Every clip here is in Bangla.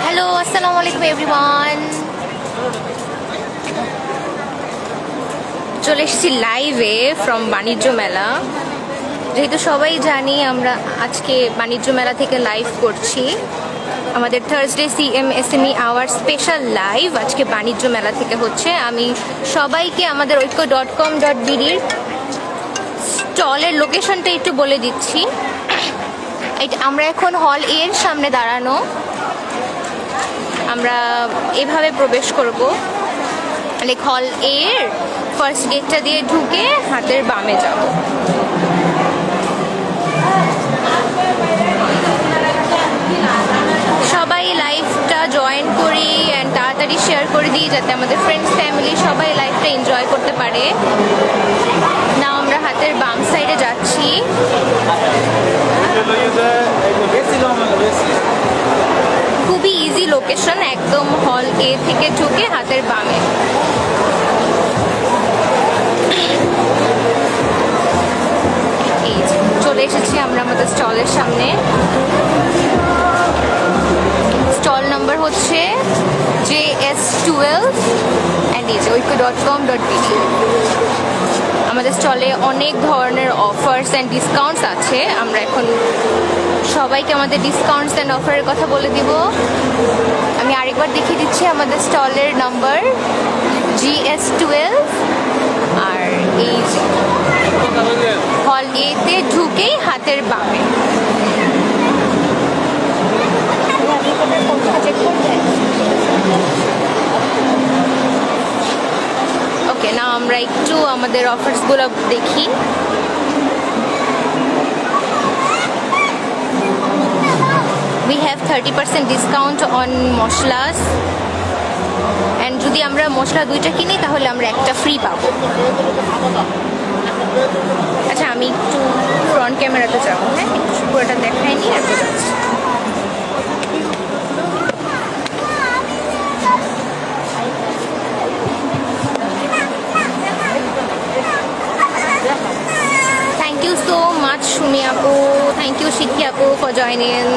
হ্যালো, আসসালামু আলাইকুম এভরিওয়ান। চলে এসেছি লাইভে ফ্রম বাণিজ্য মেলা। যেহেতু সবাই জানি আমরা আজকে বাণিজ্য মেলা থেকে লাইভ করছি। আমাদের Thursday CMSME hour special live আজকে বাণিজ্য মেলা থেকে হচ্ছে। আমি সবাইকে আমাদের ঐক্য.com.bd স্টলের লোকেশনটা একটু বলে দিচ্ছি। আমরা এখন হল এর সামনে দাঁড়ানো। আমরা এভাবে প্রবেশ করব, লাইক হল এর ফার্স্ট গেটটা দিয়ে ঢুকে হাতের বামে যাব। সবাই লাইভটা জয়েন করি অ্যান্ড তাড়াতাড়ি শেয়ার করে দিই যাতে আমাদের ফ্রেন্ডস ফ্যামিলি সবাই লাইভটা এনজয় করতে পারে। না, আমরা হাতের বাম সাইডে যাচ্ছি। খুবই ইজি লোকেশন, একদম হল এ থেকে ঢুকে হাতের বামে। চলে এসেছি আমরা আমাদের স্টলের সামনে। স্টল নাম্বার হচ্ছে JS12 অ্যান্ড ঐক্য.com.bd। আমাদের স্টলে অনেক ধরনের অফার্স অ্যান্ড ডিসকাউন্টস আছে। আমরা এখন সবাইকে আমাদের ডিসকাউন্টস অ্যান্ড অফারের কথা বলে দিব। আমি আরেকবার দেখিয়ে দিচ্ছি আমাদের স্টলের নাম্বার JS12 আর এই হল এতে ঢুকেই হাতের বামে। ওকে, না আমরা একটু আমাদের অফার্সগুলো দেখি। We have 30% discount on মশলাস, and যদি আমরা মশলা দুইটা কিনি তাহলে আমরা একটা ফ্রি পাবো। আচ্ছা, আমি একটু ফ্রন্ট ক্যামেরাতে যাবো। হ্যাঁ, পুরোটা দেখাইনি, এরপর যাচ্ছি। Thank you so much Shumi Apu, thank you Shiki Apu for joining.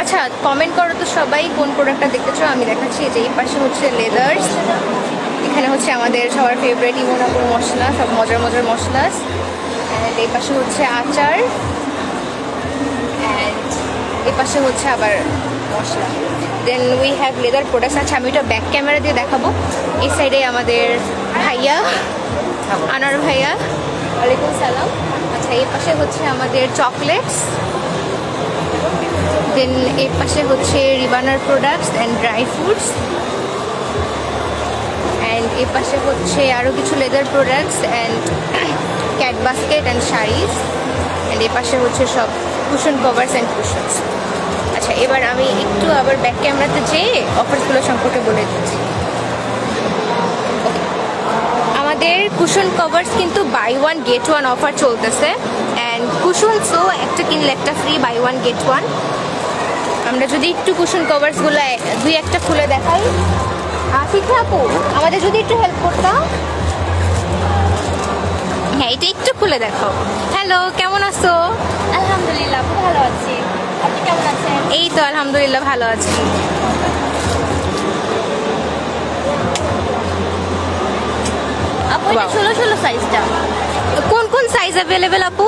আচ্ছা, কমেন্ট করো তো সবাই কোন প্রোডাক্টটা দেখতেছো। আমি দেখাচ্ছি যে এই পাশে হচ্ছে লেদার্স, এখানে হচ্ছে আমাদের সবার ফেভারিট ইমোনাপুর মশলা, সব মজার মজার মশলা। অ্যান্ড এই পাশে হচ্ছে আচার, অ্যান্ড এই পাশে হচ্ছে আবার মশলা। Then we have leather products. আচ্ছা, আমি ওটা ব্যাক ক্যামেরা দিয়ে দেখাবো। এই সাইডে আমাদের ভাইয়া, আনার ভাইয়া, ওয়ালাইকুম সালাম। আচ্ছা, এই পাশে হচ্ছে আমাদের চকলেটস, দেন এর পাশে হচ্ছে রিবানার products and dry fruits, and এর পাশে হচ্ছে আরও কিছু leather products and cat basket and saris, and এর পাশে হচ্ছে সব কুশন কভার্স অ্যান্ড কুশনস। আচ্ছা, এবার আমি একটু আবার ব্যাক ক্যামেরাতে যেয়ে অফার্সগুলো সম্পর্কে বলে দিচ্ছি। আমাদের কুশন কভার্স কিন্তু buy one get one offer চলতেছে, অ্যান্ড কুশনসও একটা কিনলে একটা free, buy one get one. আমরা যদি একটু কুশন কভার্সগুলো দুই একটা খুলে দেখাই। শিখা আপু, আমাদের যদি একটু হেল্প করতাম। হ্যাঁ, এটা একটু খুলে দেখাও। হ্যালো, কেমন আছো? আলহামদুলিল্লাহ, ভালো আছি। আপনি কেমন আছেন? এই তো আলহামদুলিল্লাহ ভালো আছি। আপু, এটা 16 সাইজটা। কোন কোন সাইজ অ্যাভেলেবেল আপু?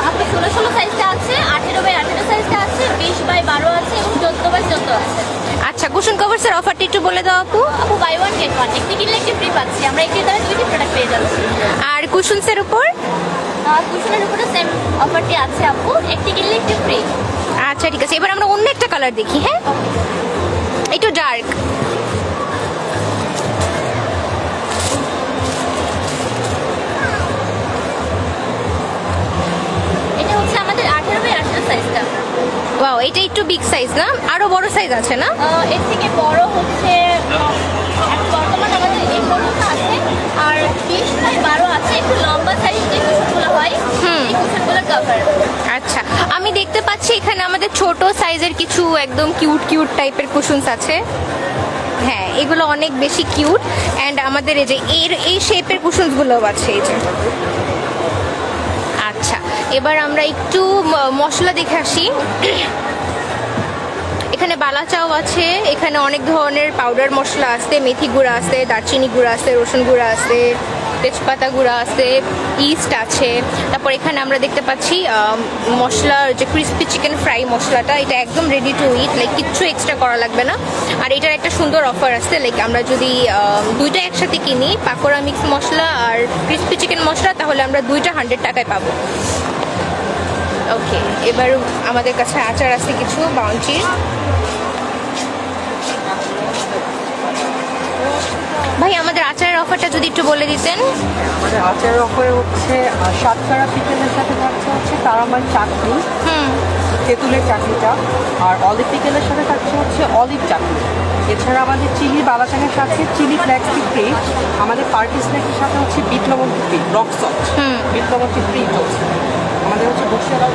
আপু, 16 সাইজটা আছে, 18x18 সাইজটা আছে, 20x12 আছে এবং 14x14 আছে। আচ্ছা, কুশন কভার্সের অফারটা একটু বলে দাও আপু। আপু, বাই ওয়ান গেট ওয়ান, একটি কিনলে একটি ফ্রি পাচ্ছি। আমরা একটি দ্বারা দুইটি প্রোডাক্ট পেয়ে যাচ্ছি। আর কুশনসের উপর? কুশনের উপরে সেম অফারটি আছে আপু, একটি কিনলে একটি ফ্রি। আচ্ছা, ঠিক আছে। এবার আমরা অন্য একটা কালার দেখি। হ্যাঁ, একটু ডার্ক। এটা হচ্ছে আমাদের 18x18 সাইজটা। ওয়াও, এটা একটু বিগ সাইজ না? আরো বড় সাইজ আছে না? এর থেকে বড় হচ্ছে বর্তমান আমাদের এই পর্যন্ত আছে, আর 20x12 আছে। একটু লম্বা সাইজ যে কুশনগুলো হয়, এই কুশনগুলো কভার। আচ্ছা, আমি দেখতে পাচ্ছি এখানে আমাদের ছোট সাইজের কিছু একদম কিউট কিউট টাইপের কুশনস আছে। হ্যাঁ, এগুলো অনেক বেশি কিউট। অ্যান্ড আমাদের এই যে এই শেপের কুশনসগুলোও আছে এই যে। আচ্ছা, এবার আমরা একটু মশলা দেখে আসি। এখানে বালাচাও আছে, এখানে অনেক ধরনের পাউডার মশলা আছে, মেথি গুঁড়া আছে, দারচিনি গুঁড়া আছে, রসুন গুঁড়া আছে, তেজপাতা গুঁড়া আছে, ইস্ট আছে। তারপর এখানে আমরা দেখতে পাচ্ছি মশলা, যে ক্রিস্পি চিকেন ফ্রাই মশলাটা, এটা একদম রেডি টু ইট, লাইক কিচ্ছু এক্সট্রা করা লাগবে না। আর এটার একটা সুন্দর অফার আছে, লাইক আমরা যদি দুইটা একসাথে কিনি, পাকোড়া মিক্স মশলা আর ক্রিস্পি চিকেন মশলা, তাহলে আমরা দুইটা 100 টাকায় পাবো। ওকে, এবার আমাদের কাছে আচার আছে কিছু বাউন্টির। ভাই, আমাদের আচারের অফারটা যদি একটু বলে দিতেন। আমাদের আচারের অফারে হচ্ছে সাতকারা পিকেলের সাথে থাকছে হচ্ছে তারামার চাটনি, তেঁতুলের চাটনিটা, আর অলিভ পিকেলের সাথে থাকছে হচ্ছে অলিভ চাটনি। এছাড়া আমাদের চিলি বালাচানের সাথে চিলি ফ্লেক্স ফ্রি, আমাদের পার্টি স্ন্যাক্সের সাথে হচ্ছে বিট লবণ ফ্রি, রক সল্ট বিট লবণ ফ্রি চলছে। আমাদের হচ্ছে বসিয়ে দাও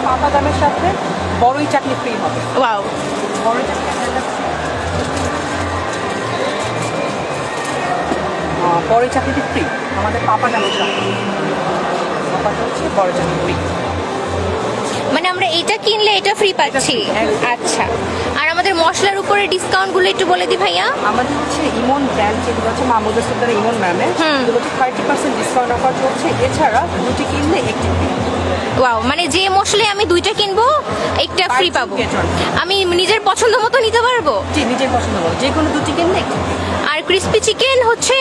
পাতা দামের সাথে বড়ই চাটনি ফ্রি হবে। ওয়াও, বড়ই চাটনি বড়ই চাকরিটি ফ্রি, আমাদের পাপা দামের সাথে পাপাটা হচ্ছে বড় চাকরি ফ্রি। মানে আমরা এটা কিনলে এটা ফ্রি পাচ্ছি। আচ্ছা, আর আমাদের মশলার উপরে ডিসকাউন্টগুলো একটু বলে দি ভাইয়া। আমাদের হচ্ছে ইমন ব্র্যান্ড, যেগুলো হচ্ছে মাহমুদ সুলতান ইমন ম্যামের, এগুলো হচ্ছে 30% ডিসকাউন্ট অফার চলছে। এছাড়া দুটি কিনলে একটি ফ্রি। ওয়াও, মানে যে মশলায় আমি দুইটা কিনবো একটা ফ্রি পাবো। আমি নিজের পছন্দ মতো নিতে পারবো। জি, নিজের পছন্দ মতো যে কোনো দুটি কিনলে একটি ফ্রি। আর ক্রিস্পি চিকেন হচ্ছে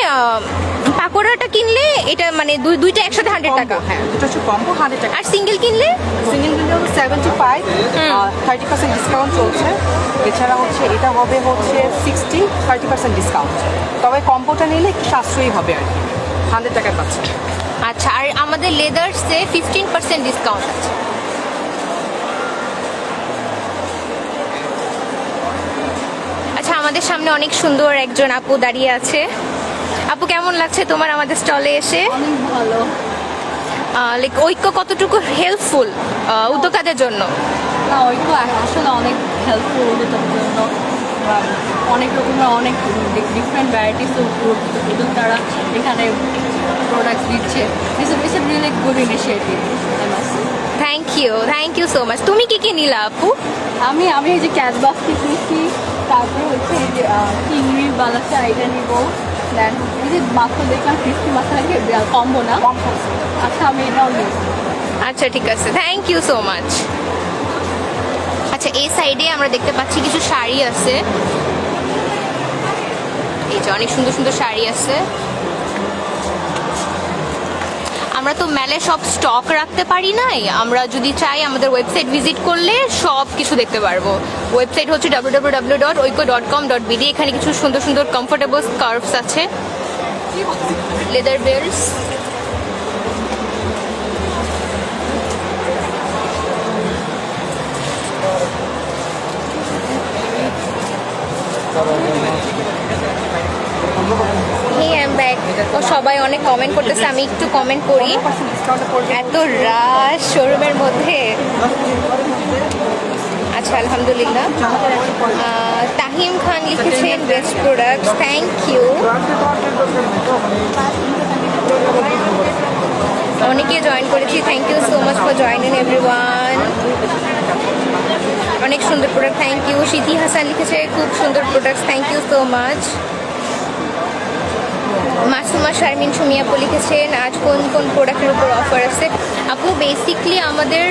পাকোড়াটা কিনলে এটা মানে দুইটা একসাথে 100 টাকা। হ্যাঁ, দুটো হচ্ছে কম্বো 100 টাকা। আর সিঙ্গেল কিনলে 75, 30% ডিসকাউন্ট চলছে। এছাড়া হচ্ছে এটা হবে হচ্ছে 60, 30% ডিসকাউন্ট। তবে কম্বোটা নিলে একটু সাশ্রয়ী হবে আর কি, 100 টাকায় পাচ্ছে। আচ্ছা, আর আমাদের লেদার্সে 15% ডিসকাউন্ট আছে। আচ্ছা, আমাদের সামনে অনেক সুন্দর একজন আপু দাঁড়িয়ে আছে। আপু, কেমন লাগছে তোমার আমাদের স্টলে এসে? অনেক ভালো। লাইক ঐক্য কতটুকু হেল্পফুল উদ্যোক্তাদের জন্য? না, ঐক্য আসলে অনেক হেল্পফুল ওদের জন্য। অনেক রকমের অনেক ডিফারেন্ট ভ্যারাইটিস উদ্যোক্তারা এখানে প্রোডাক্ট দিচ্ছে। It's a really good initiative. Thank you so much. তুমি কি কি নিলা আপু? আমি এই যে ক্যাটবাস নিচ্ছি, তারপরে হচ্ছে এই যে চিংড়ি বালাচা এটা নিব। দেন এই যে মাছ দেখলাম ক্রিস্পি মাছটাকে কম্বো না, আচ্ছা আমি এটাও নিব। আচ্ছা, ঠিক আছে, থ্যাংক ইউ সো মাচ। আচ্ছা, এই সাইডে আমরা দেখতে পাচ্ছি কিছু শাড়ি আছে। এই যে অনেক সুন্দর সুন্দর শাড়ি আছে। আমরা তো মেলে সব স্টক রাখতে পারি নাই, আমরা যদি চাই আমাদের ওয়েবসাইট ভিজিট করলে সব কিছু দেখতে পারবো। ওয়েবসাইট হচ্ছে www.oiko.com.bd। এখানে কিছু সুন্দর সুন্দর কমফোর্টেবল স্কার্ফস আছে, লেদার বেল্টস। ও সবাই অনেক কমেন্ট করতেছে, আমি একটু কমেন্ট করি। এত রাশ শোরুমের মধ্যে। আচ্ছা, আলহামদুলিল্লাহ। তাহিম খান লিখেছেন বেস্ট প্রোডাক্টস, থ্যাংক ইউ। অনেকে জয়েন করেছি, thank you so much for joining everyone. অনেক সুন্দর product, thank you. Sithi Hasan লিখেছে খুব সুন্দর products, thank you so much. Masuma Sharmin সুমিয়াপু লিখেছেন আজ কোন কোন প্রোডাক্টের উপর অফার আছে। আপু, বেসিকলি আমাদের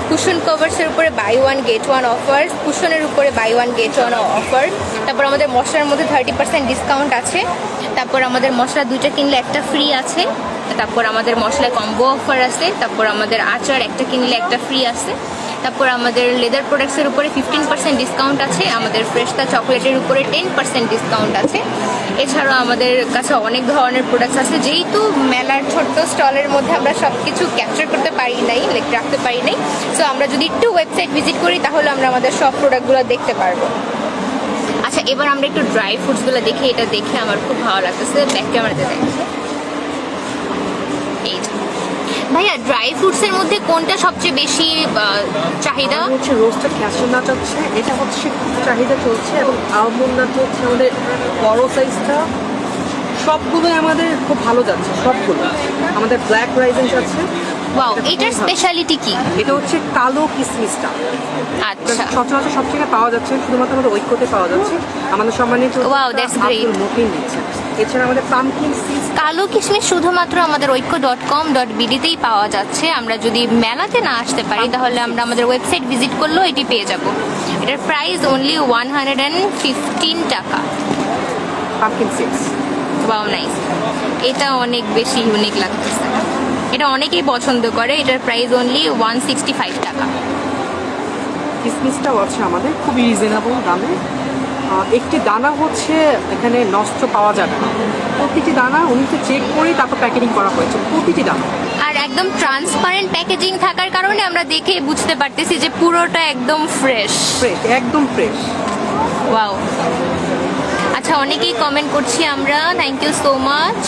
কুশন কভার্সের উপরে buy one get one offer, কুশনের উপরে buy one get one offer. তারপর আমাদের মশলার মধ্যে 30% ডিসকাউন্ট আছে। তারপর আমাদের মশলা দুইটা কিনলে একটা ফ্রি আছে। তারপর আমাদের মশলায় কম্বো অফার আছে। তারপর আমাদের আচার একটা কিনলে একটা ফ্রি আছে। তারপর আমাদের লেদার প্রোডাক্টসের উপরে 15% ডিসকাউন্ট আছে। আমাদের ফ্রেশতা চকলেটের উপরে 10% ডিসকাউন্ট আছে। এছাড়াও আমাদের কাছে অনেক ধরনের প্রোডাক্টস আছে। যেহেতু মেলার ছোট্ট স্টলের মধ্যে আমরা সব কিছু ক্যাপচার করতে পারি নাই, লাইক রাখতে পারি নাই, সো আমরা যদি একটু ওয়েবসাইট ভিজিট করি তাহলে আমরা আমাদের সব প্রোডাক্টগুলো দেখতে পারবো। আচ্ছা, এবার আমরা একটু ড্রাই ফ্রুটসগুলো দেখি। এটা দেখে আমার খুব ভালো লাগতেছে, ব্যাক ক্যামেরাতে দেখে। এই ভাইয়া ড্রাই ফ্রুটসের মধ্যে কোনটা সবচেয়ে বেশি চাহিদা? আমাদের হচ্ছে রোস্টেড ক্যাশিউ নাট হচ্ছে, এটা হচ্ছে খুব চাহিদা চলছে, এবং আলমন্ড নাট হচ্ছে আমাদের বড় সাইজটা। সবগুলোই আমাদের খুব ভালো যাচ্ছে, সবগুলো। আমাদের ব্ল্যাক রাইজেন্স আছে। ওয়াও, এটার স্পেশালিটি কি? এটা হচ্ছে কালো কিসমিসটা। আচ্ছা, সচরাচর সব জায়গায় পাওয়া যাচ্ছে, শুধুমাত্র আমাদের ঐক্যতে পাওয়া যাচ্ছে। আমাদের সম্মানিত Wow, that's great. মকিন দিচ্ছে। এছাড়া আমাদের পামকিন সিডস, কালো কিশমিশ শুধুমাত্র আমাদের ঐক্য.com.bd-তেই পাওয়া যাচ্ছে। আমরা যদি মেলাতে না আসতে পারি তাহলে আমরা আমাদের ওয়েবসাইট ভিজিট করলেও এটি পেয়ে যাব। এটার প্রাইস অনলি 115 টাকা। Pumpkin seeds. Wow, nice. এটা অনেক বেশি ইউনিক লাগতেছে, এটা অনেকেই পছন্দ করে। এটার প্রাইস অনলি 165 টাকা। কিসমিসটাও আছে আমাদের খুবই রিজনেবল দামে। একটি দানা হচ্ছে এখানে নষ্ট পাওয়া যাবে না, প্রতিটি দানা উনি চেক করেই তারপর প্যাকেটিং করা হয়েছে, প্রতিটি দানা। আর একদম ট্রান্সপারেন্ট প্যাকেজিং থাকার কারণে আমরা দেখে বুঝতে পারতেছি যে পুরোটা একদম ফ্রেশ। ফ্রেশ, একদম ফ্রেশ। ওয়াও। আচ্ছা, অনেকেই কমেন্ট করছি আমরা, থ্যাংক ইউ সো মাচ।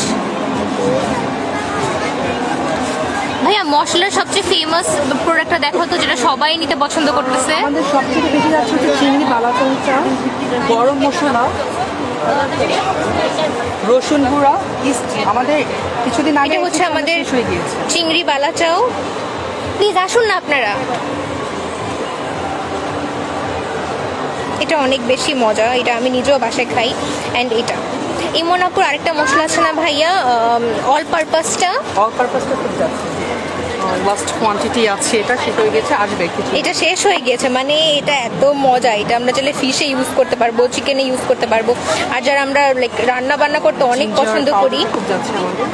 ভাইয়া মশলার সবচেয়ে ফেমাস প্রোডাক্টটা দেখো তো, যেটা সবাই নিতে পছন্দ করতেছে। আমাদের সবথেকে বেশি যাচ্ছে হচ্ছে চিংড়ি বালাচমচা, গরম মশলা, রসুন গুঁড়া, ইস্ট। আমাদের কিছুদিন আগে এটা হচ্ছে আমাদের শেষ হয়ে গিয়েছে। চিংড়ি বালাচাও। প্লিজ আসুন না আপনারা, এটা অনেক বেশি মজা, এটা আমি নিজেও বাসায় খাই। অ্যান্ড এটা ইমনাপুর আরেকটা মশলা আছে না ভাইয়া, অল পারপাসটা? অল পারপাসটা খুব যাচ্ছে, লাস্ট কোয়ান্টিটি আছে, এটা শেষ হয়ে গেছে, আসবে কিছু। এটা শেষ হয়ে গিয়েছে, মানে এটা এত মজা। এটা আমরা চাইলে ফিশে ইউজ করতে পারবো, চিকেনে ইউজ করতে পারবো। আর যারা আমরা লাইক রান্না বান্না করতে অনেক পছন্দ করি, খুব যাচ্ছে আমাদের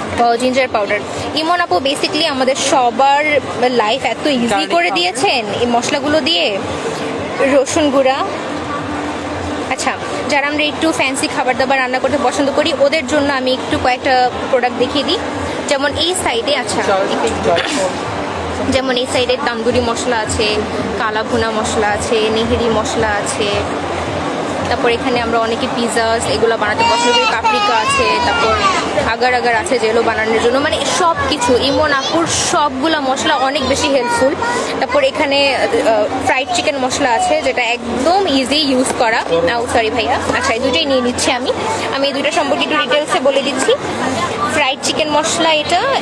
জিঞ্জার পাউডার। ইমন আপু বেসিক্যালি আমাদের সবার লাইফ এত ইজি Garlic করে powder। দিয়েছেন এই মশলাগুলো দিয়ে। রসুন গুঁড়া। আচ্ছা, যারা আমরা একটু ফ্যান্সি খাবার দাবার রান্না করতে পছন্দ করি ওদের জন্য আমি একটু কয়েকটা প্রোডাক্ট দেখিয়ে দিই। যেমন এই সাইডে, আচ্ছা যেমন এই সাইডে তান্দুরি মশলা আছে, কালা ভুনা মশলা আছে, নেহেরি মশলা আছে। তারপর এখানে আমরা অনেকে পিজাস এগুলো বানাতে পছন্দ করি, পাপরিকা আছে, তারপর আগার আগার আছে যেগুলো বানানোর জন্য, মানে সব কিছু ইমন আপুর সবগুলো মশলা অনেক বেশি হেল্পফুল। তারপর এখানে ফ্রাইড চিকেন মশলা আছে যেটা একদম ইজি ইউজ করা। সরি ভাইয়া, আচ্ছা এই দুটোই নিয়ে নিচ্ছি আমি এই দুটো সম্পর্কে একটু ডিটেলসে বলে দিচ্ছি। ফ্রাইড চিকেন মশলা,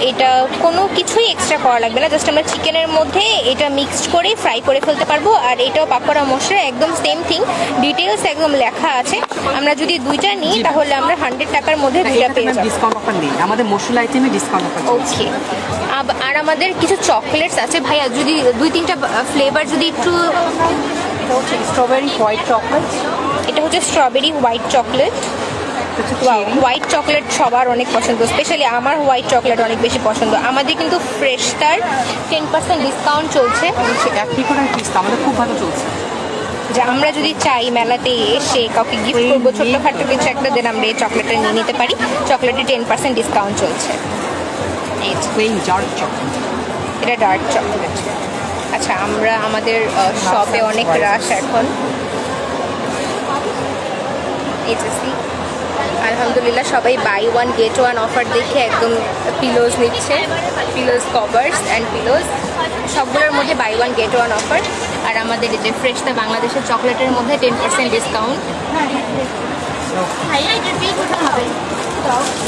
এটা কোনো কিছুই এক্সট্রা করা লাগবে না, জাস্ট আমরা চিকেনের মধ্যে এটা মিক্সড করে ফ্রাই করে ফেলতে পারবো। আর এটাও পাকোড়া মশলা, একদম সেম থিং, ডিটেলস একদম লেখা আছে। আমরা যদি দুইটা নিই তাহলে আমরা 100 টাকার মধ্যে দুইটা পেয়ে যাবো। ডিসকাউন্ট অফার নেই আমাদের, মশলা আইটেমে ডিসকাউন্ট অফার। ওকে। আর আমাদের কিছু চকলেটস আছে ভাইয়া, যদি 2-3টা ফ্লেভার যদি একটু। এটা হচ্ছে স্ট্রবেরি হোয়াইট চকলেট। এটা হচ্ছে strawberry white chocolate. White chocolate সবার অনেক পছন্দ, স্পেশালি আমার হোয়াইট চকলেট অনেক বেশি পছন্দ। আমাদের কিন্তু ফ্রেশটার 10% ডিসকাউন্ট চলছে। এক পিকোটার পিস আমাদের খুব ভালো চলছে। যে আমরা যদি চাই মেলাতে এসে কাউকে গিফট করবো ছোট্টখাটো কিছু একটা, দেন আমরা এই চকলেটটা নিয়ে নিতে পারি। চকলেটে 10% ডিসকাউন্ট চলছে। ডার্ক চকলেট, এটা ডার্ক চকলেট। আচ্ছা, আমরা আমাদের শপে অনেক রাশ এখন। এইচএসসি আলহামদুলিল্লাহ সবাই বাই 1 get 1 অফার দেখে একদম পিলোজ নিচ্ছে, পিলোজ কভার্স অ্যান্ড পিলোজ সবগুলোর মধ্যে বাই 1 get 1 অফার। আর আমাদের এই যে ফ্রেশটা বাংলাদেশের চকলেটের মধ্যে 10% ডিসকাউন্ট।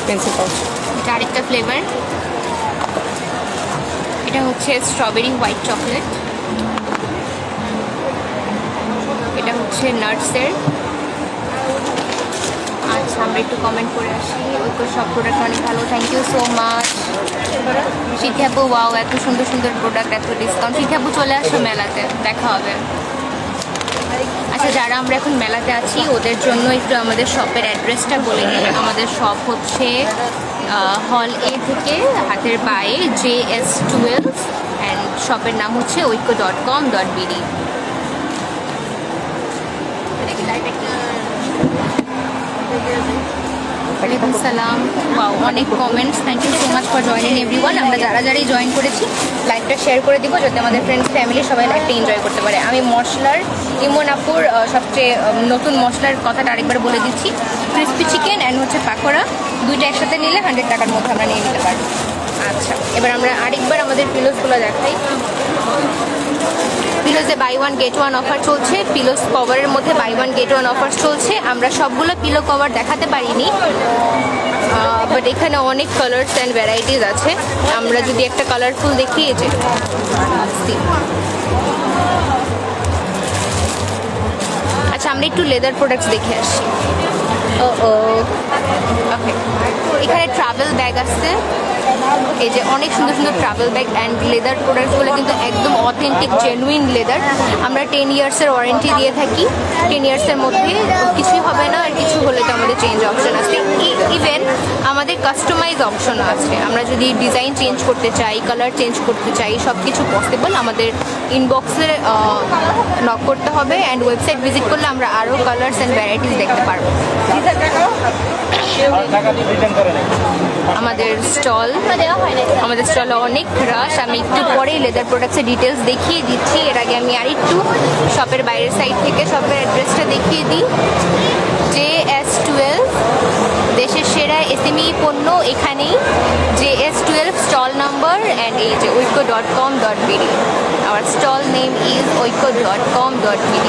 Pencil pouch. এটা আরেকটা ফ্লেভার, এটা হচ্ছে স্ট্রবেরি হোয়াইট চকলেট। এটা হচ্ছে নাটসের। আচ্ছা, আমরা একটু কমেন্ট করে আসি। ঐক্য সব প্রোডাক্ট অনেক ভালো, থ্যাংক ইউ সো মাচ। শিখাবো, ওয়াও এত সুন্দর সুন্দর প্রোডাক্ট, এত ডিসকাউন্ট। শিখাবো চলে আসো মেলাতে, দেখা হবে। আচ্ছা, যারা আমরা এখন মেলাতে আছি ওদের জন্য একটু আমাদের শপের অ্যাড্রেসটা বলে নিই। আমাদের শপ হচ্ছে হল এ থেকে হাতের পায়ে JS12 অ্যান্ড শপের নাম হচ্ছে ঐক্য.com.bd। ওয়ালাইকুম সালাম। ওয়াও, অনেক comments, thank you so much for joining everyone. আমরা যারাই জয়েন করেছি লাইভটা শেয়ার করে দিব যাতে আমাদের ফ্রেন্ডস ফ্যামিলি সবাই লাইভটা এনজয় করতে পারে। আমি মশলার ইমন আপুর সবচেয়ে নতুন মশলার কথাটা আরেকবার বলে দিচ্ছি। ক্রিসপি চিকেন অ্যান্ড হচ্ছে পাকোড়া, দুইটা একসাথে নিলে 100 টাকার মধ্যে আমরা নিয়ে নিতে পারবো। আচ্ছা, এবার আমরা আরেকবার আমাদের পিলোসগুলো দেখাই। পিলোসে buy one get one offer চলছে, পিলোস কভারের মধ্যে buy one get one offer চলছে। আমরা সবগুলো পিলো কভার দেখাতে পারিনি, বাট এখানে অনেক কালার্স অ্যান্ড ভ্যারাইটিস আছে। আমরা যদি একটা কালারফুল দেখি, এই যে আচ্ছা, আমরা একটু লেদার প্রোডাক্টস দেখে আসি। ওকে, এখানে ট্রাভেল ব্যাগ আসছে, এই যে অনেক সুন্দর সুন্দর ট্রাভেল ব্যাগ অ্যান্ড লেদার প্রোডাক্টসগুলো কিন্তু একদম অথেন্টিক জেনুইন লেদার। আমরা 10 ইয়ার্সের ওয়ারেন্টি দিয়ে থাকি। 10 ইয়ার্সের মধ্যে কিছুই হবে না, আর কিছু হলে তো আমাদের চেঞ্জ অপশন আছে। ইভেন আমাদের কাস্টমাইজ অপশন আছে। আমরা যদি ডিজাইন চেঞ্জ করতে চাই, কালার চেঞ্জ করতে চাই, সব কিছু পসিবল। আমাদের ইনবক্সে নক করতে হবে, অ্যান্ড ওয়েবসাইট ভিজিট করলে আমরা আরও কালার্স অ্যান্ড ভ্যারাইটিস দেখতে পারবো। আমাদের স্টলে অনেক রাশ। আমি একটু পরে লেদার প্রোডাক্টসের ডিটেলস দেখিয়ে দিচ্ছি। এর আগে আমি আরেকটু শপের বাইরের সাইড থেকে শপের অ্যাড্রেসটা দেখিয়ে দিই। JS12 দেশের সেরা এসএমই পণ্য এখানেই। JS12 স্টল নাম্বার, অ্যান্ড এই যে oiko.com.bd। Our stall name is oiko.com.bd,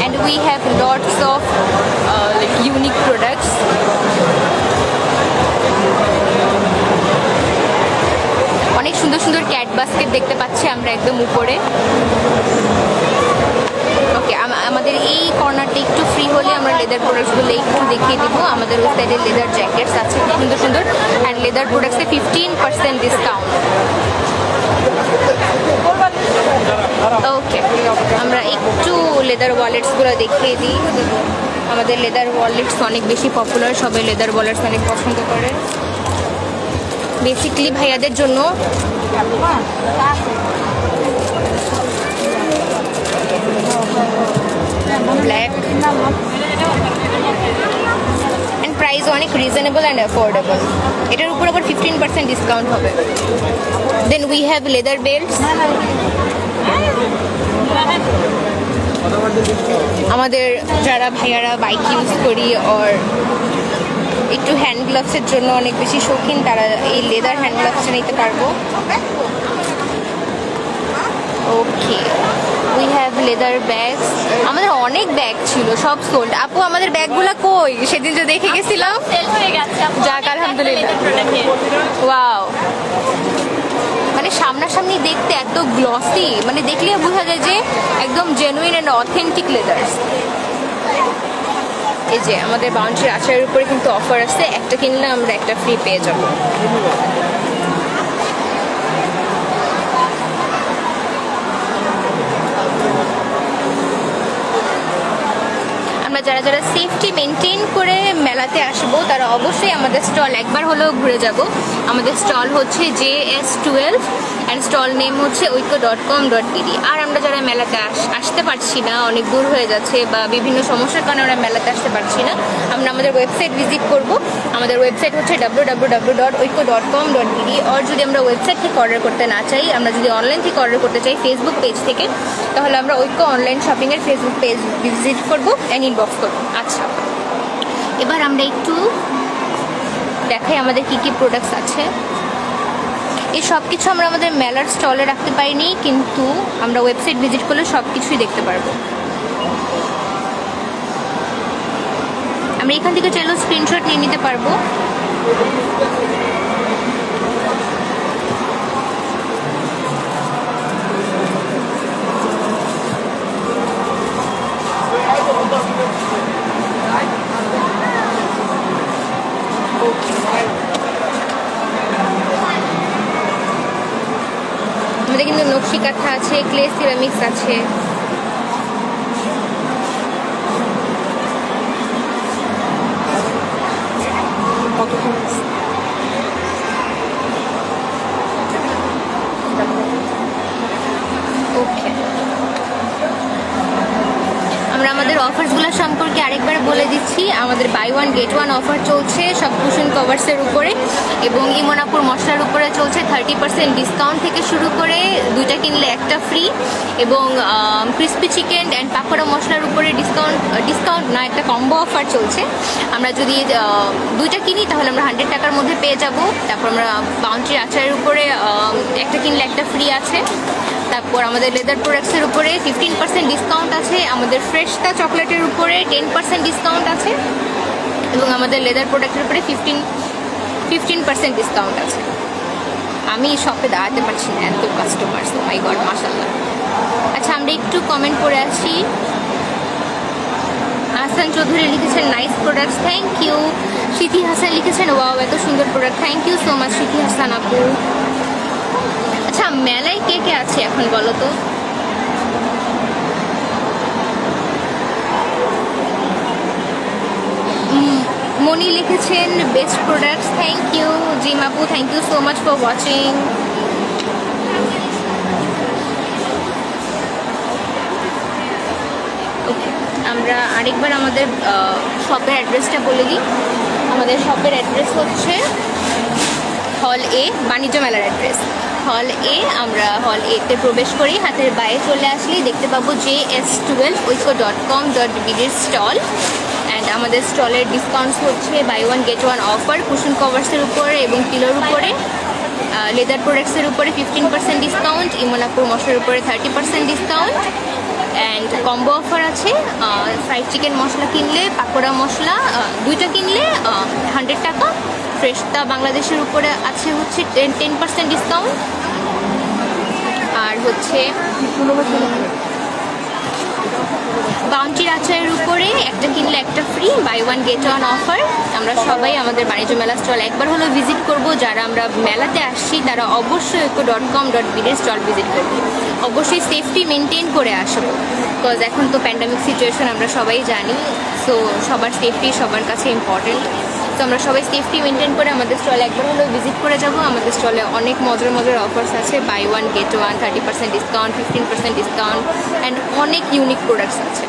and we have lots of like unique products. অনেক সুন্দর সুন্দর ক্যাট বাস্কেট দেখতে পাচ্ছি আমরা একদম উপরে। ওকে, আমাদের এই কর্নারটা একটু ফ্রি হলে আমরা লেদার প্রোডাক্টসগুলো একটু দেখিয়ে দিব। আমাদের ওই সাইডে লেদার জ্যাকেটস আছে খুব সুন্দর সুন্দর, অ্যান্ড লেদার প্রোডাক্টসে 15% ডিসকাউন্ট। ওকে, আমরা একটু লেদার ওয়ালেটসগুলো দেখিয়ে দিই। আমাদের লেদার ওয়ালেটস অনেক বেশি পপুলার, সবাই লেদার ওয়ালেটস অনেক পছন্দ করে। বেসিকলি ভাইয়াদের জন্য ব্ল্যাক, অ্যান্ড প্রাইস অনেক রিজনেবল অ্যান্ড অ্যাফোর্ডেবল। এটার উপর আবার 15% ডিসকাউন্ট হবে। Then we have leather belts. আমাদের যারা ভাইয়ারা বাইক ইউজ করি আর একটু হ্যান্ড গ্লাভসের জন্য অনেক বেশি শৌখিন, তারা এই লেদার হ্যান্ড গ্লাভসটা নিতে পারবো। ওকে, উই হ্যাভ লেদার ব্যাগস। আমাদের অনেক ব্যাগ ছিল, সব সোল্ড। আপু, আমাদের ব্যাগগুলো কই? সেদিন যে দেখে গেছিলাম, যাক আলহামদুলিল্লাহ। ওয়াও, মানে সামনাসামনি দেখতে এত গ্লসি, মানে দেখলে বোঝা যায় যে একদম জেনুইন অ্যান্ড অথেন্টিক লেদার্স। এই যে আমাদের বাউন্সির আচারের উপরে কিন্তু অফার আছে, একটা কিনলে আমরা একটা ফ্রি পেয়ে যাব। আমরা যারা যারা সেফটি মেনটেন করে মেলাতে আসবো তারা অবশ্যই আমাদের স্টল একবার হলেও ঘুরে যাব। আমাদের স্টল হচ্ছে JS12 অ্যান্ড স্টল নেম হচ্ছে oiko.com.bd। আর আমরা যারা মেলাতে আসতে পারছি না, অনেক দূর হয়ে যাচ্ছে বা বিভিন্ন সমস্যার কারণে আমরা মেলাতে আসতে পারছি না, আমরা আমাদের ওয়েবসাইট ভিজিট করব। আমাদের ওয়েবসাইট হচ্ছে www.oiko.com.bd। আর যদি আমরা ওয়েবসাইট থেকে অর্ডার করতে না চাই, আমরা যদি অনলাইন থেকে অর্ডার করতে চাই ফেসবুক পেজ থেকে, তাহলে আমরা ওইকো অনলাইন শপিংয়ের ফেসবুক পেজ ভিজিট করবো অ্যান্ড ইনবক্স করবো। আচ্ছা, এবার আমরা একটু দেখাই আমাদের কী কী প্রোডাক্টস আছে। এই সব কিছু আমরা আমাদের মেলার স্টলে রাখতে পারিনি, কিন্তু আমরা ওয়েবসাইট ভিজিট করলে সব কিছুই দেখতে পারবো। আমরা এখান থেকে চাইলেও স্ক্রিনশট নিয়ে নিতে পারবো। আমাদের কিন্তু নকশি কাঁথা আছে, ক্লে সিরামিক্স আছে। ওকে, আমরা আমাদের অফার্সগুলো সম্পর্কে আরেকবার বলে দিচ্ছি, আমাদের buy one get one offer চলছে সব কুশন কভার্সের উপরে, এবং ইমনাপুর মশলার উপরে চলছে 30% ডিসকাউন্ট থেকে শুরু করে 2টা কিনলে 1টা ফ্রি, এবং ক্রিস্পি চিকেন অ্যান্ড পাকোড়া মশলার উপরে ডিসকাউন্ট না, একটা কম্বো অফার চলছে। আমরা যদি 2টা কিনি তাহলে আমরা 100 টাকার মধ্যে পেয়ে যাব। তারপর আমরা বাউন্ডারি আচারের উপরে 1টা কিনলে 1টা ফ্রি আছে। তারপর আমাদের লেদার প্রোডাক্টসের উপরে 15% ডিসকাউন্ট আছে, আমাদের ফ্রেশতা চকলেটের উপরে 10% ডিসকাউন্ট আছে, এবং আমাদের লেদার প্রোডাক্টের উপরে 15% ডিসকাউন্ট আছে। আমি শপে দাঁড়াতে পারছি না, এত কাস্টমার, সো মাই গড, মাশাআল্লাহ। আচ্ছা, আমরা একটু কমেন্ট করে আসি। হাসান চৌধুরী লিখেছেন নাইস প্রোডাক্টস, থ্যাংক ইউ। স্মৃতি হাসান লিখেছেন ওয়াও এত সুন্দর product, thank you so much Smriti Hasan আপু। আচ্ছা, মেলায় কে কে আছে এখন বলো তো? মনি লিখেছেন best products, thank you. Jim আপু, thank you so much for watching. Okay, আমরা আরেকবার আমাদের শপের অ্যাড্রেসটা বলে দিই। আমাদের শপের অ্যাড্রেস হচ্ছে হল এ, বাণিজ্য মেলার অ্যাড্রেস হল এ। আমরা হল এতে প্রবেশ করি, হাতের বাইরে চলে আসলেই দেখতে পাবো JS12oiko.com.bd স্টল। অ্যান্ড আমাদের স্টলের ডিসকাউন্টস হচ্ছে buy one get one offer cushion কভার্সের উপরে এবং পিলোর উপরে, লেদার প্রোডাক্টসের উপরে 15% ডিসকাউন্ট, ইমনাপুর মশলার উপরে 30% ডিসকাউন্ট, অ্যান্ড কম্বো অফার আছে। ফ্রাইড চিকেন মশলা কিনলে, পাকোড়া মশলা 2টা কিনলে 100 টাকা। ফ্রেশতা বাংলাদেশের উপরে আছে হচ্ছে 10% ডিসকাউন্ট, আর হচ্ছে বাউন্টির আচারের উপরে 1টা কিনলে 1টা free, buy one get one offer. আমরা সবাই আমাদের বাণিজ্য মেলা স্টল একবার হলো ভিজিট করব। যারা আমরা মেলাতে আসছি তারা অবশ্যই oiko.com.bd স্টল ভিজিট করবো। অবশ্যই সেফটি মেনটেন করে আসবো, বিকজ এখন তো প্যান্ডামিক সিচুয়েশন আমরা সবাই জানি। সো সবার সেফটি সবার কাছে ইম্পর্টেন্ট। তো আমরা সবাই সেফটি মেনটেন করে আমাদের স্টলে একবার হলেও ভিজিট করে যাব। আমাদের স্টলে অনেক মজার মজার অফার্স আছে, buy one get one, 30% discount, 15% discount, and অনেক ইউনিক প্রোডাক্টস আছে।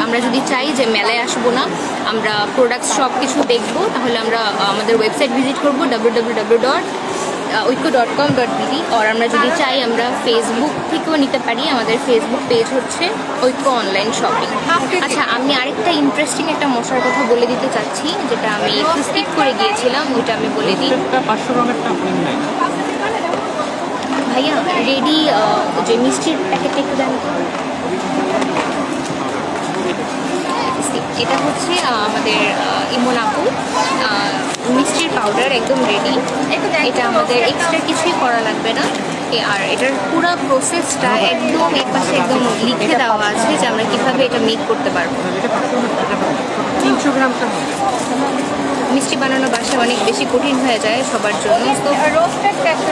আমরা যদি চাই যে মেলায় আসবো না, আমরা প্রোডাক্টস সব কিছু দেখবো, তাহলে আমরা আমাদের ওয়েবসাইট ভিজিট করবো www.oiko.com.bd। আর আমরা যদি চাই আমরা ফেসবুক থেকেও নিতে পারি, আমাদের ফেসবুক পেজ হচ্ছে ঐক্য অনলাইন শপিং। আচ্ছা, আমি আরেকটা ইন্টারেস্টিং একটা মশলার কথা বলে দিতে চাচ্ছি, যেটা আমি একটু স্কিপ করে গিয়েছিলাম, ওইটা আমি বলে দিই। ভাইয়া রেডি যে মিষ্টির প্যাকেটটা একটু দেন। এটা হচ্ছে আমাদের ইমনাপু মিষ্টির পাউডার, একদম রেডি। এটা আমাদের এক্সট্রা কিছুই করা লাগবে না। আর এটার পুরো প্রসেসটা একদম এক পাশে একদম লিখে দেওয়া আছে যে আমরা কীভাবে এটা মেক করতে পারবো। 300 গ্রামটা মিষ্টি বানানো বাসায় অনেক বেশি কঠিন হয়ে যায় সবার জন্য। তো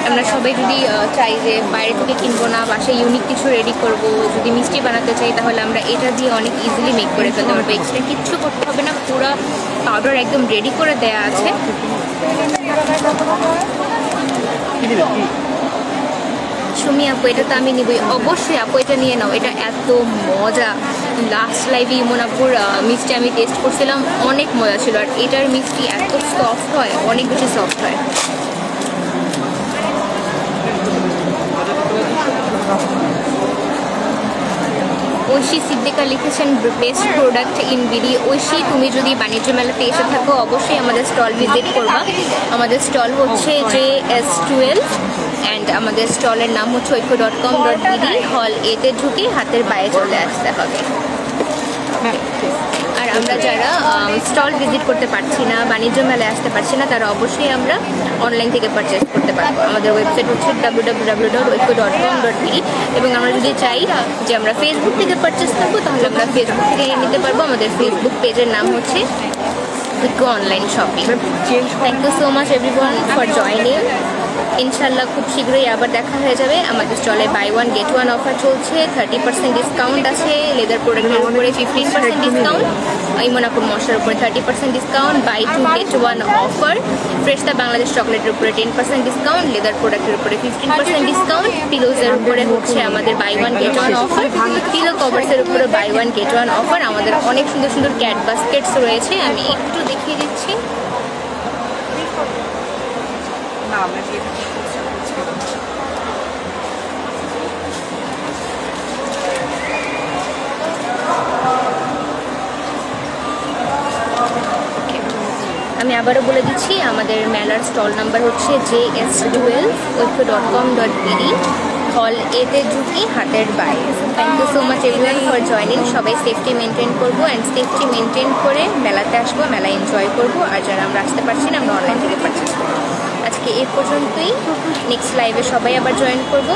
আমরা সবাই যদি চাই যে বাইরে থেকে কিনবো না, বাসায় ইউনিক কিছু রেডি করব, যদি মিষ্টি বানাতে চাই তাহলে আমরা এটা দিয়ে অনেক ইজিলি মেক করে ফেলতে পারবো। এক্সট্রা কিচ্ছু করতে হবে না, পুরো পাউডার একদম রেডি করে দেওয়া আছে। সুমি আপু, এটা তো আমি নিবই। অবশ্যই আপু, এটা নিয়ে নাও, এটা এত মজা। লাস্ট লাইভে ইমনাপুর মিষ্টি আমি টেস্ট করছিলাম, অনেক মজা ছিল। আর এটার মিষ্টি এত সফট হয়, অনেক বেশি সফট হয়। ঐশী সিদ্দিকা লিখেছেন best product in BD. Oishi, তুমি যদি বাণিজ্য মেলাতে এসে থাকো অবশ্যই আমাদের স্টল ভিজিট করবা। আমাদের স্টল হচ্ছে JS12 অ্যান্ড আমাদের স্টলের নাম হচ্ছে oiko.com.bd। হল এতে ঢুকে হাতের বাইরে চলে আসতে হবে। আর আমরা যারা স্টল ভিজিট করতে পারছি না, বাণিজ্য মেলায় আসতে পারছি না, তারা অবশ্যই আমরা অনলাইন থেকে পারচেস করতে পারবো। আমাদের ওয়েবসাইট হচ্ছে www.oiko.com.bd। এবং আমরা যদি চাই যে আমরা ফেসবুক থেকে পারচেস করবো তাহলে আমরা ফেসবুক থেকে নিতে পারবো। আমাদের ফেসবুক পেজের নাম হচ্ছে Oikko online shopping. Thank you so much everyone for joining. ইনশাল্লাহ খুব শীঘ্রই আবার দেখা হয়ে যাবে। আমাদের স্টলে buy one get one offer চলছে, 30% ডিসকাউন্ট আছে, লেদার প্রোডাক্টের উপরে 15% ডিসকাউন্ট, ইমোনাকুর মশলার উপরে 30% discount, buy two get one offer, ফ্রেশতা বাংলাদেশ চকলেটের উপরে 10% ডিসকাউন্ট, লেদার প্রোডাক্টের উপরে 15% ডিসকাউন্ট, পিলোজের উপরে হচ্ছে আমাদের buy one get one offer, pillow কভার্সের উপরে buy one get one offer. আমাদের অনেক সুন্দর সুন্দর ক্যাট বাস্কেটস রয়েছে, আমি একটু দেখিয়ে দিচ্ছি। না আমরা দিয়ে দিচ্ছি। আমি আবারও বলে দিচ্ছি, আমাদের মেলার স্টল নাম্বার হচ্ছে JS12 হল এতে ঢুকি হাতের বাইরে। Thank you so much everyone for joining. সবাই সেফটি মেনটেন করবো অ্যান্ড সেফটি মেনটেন করে মেলাতে আসবো, মেলা এনজয় করবো। আর যারা আমরা আসতে পারছি না, আমরা অনলাইন থেকে পারচেস করবো। আজকে এই পর্যন্তই, নেক্সট লাইভে সবাই আবার জয়েন করবো।